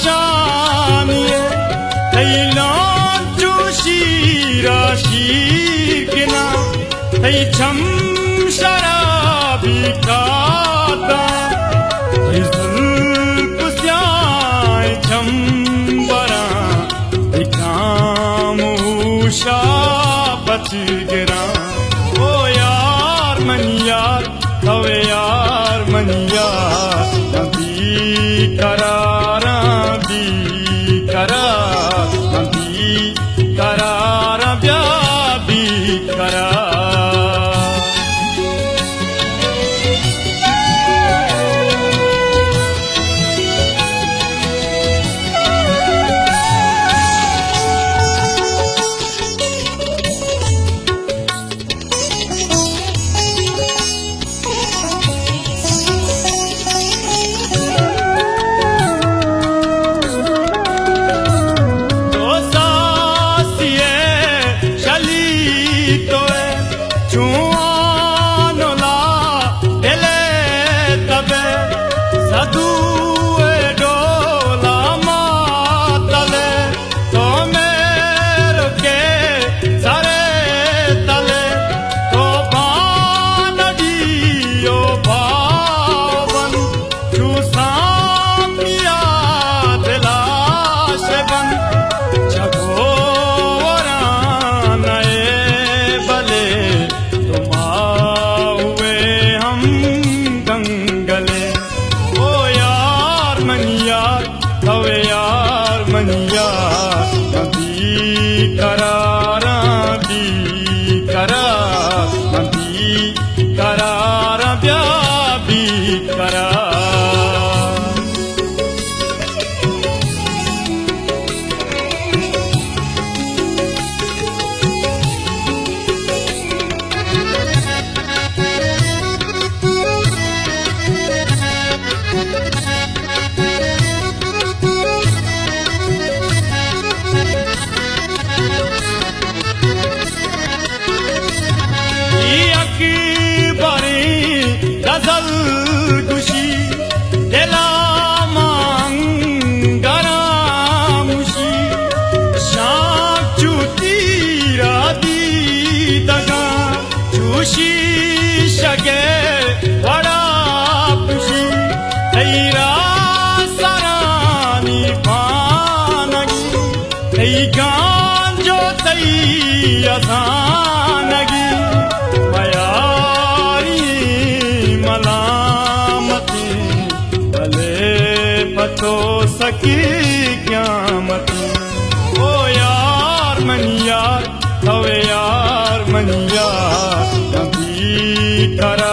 शानिए तैलान जोशीरा शीगना तै छम शराबी खाता जुल्फ स्याय छम्बरा दिखामूशा बच गिरा ओ यार मन यार हवे यार मन यार नबी करारा भी करार नबी करारा ब्या भी करार करारा भी करार नबी करारा ब्या भी करार गजल गुशी दिला मांगरा मुशी शाक चुतीरा दी दगा चुशी शगे बड़ा पुशी तेरा सरानी पानगी तई गांजो तई असानगी तो सकी क्यामती ओ यार मन यार हवे यार मन यार नबी करा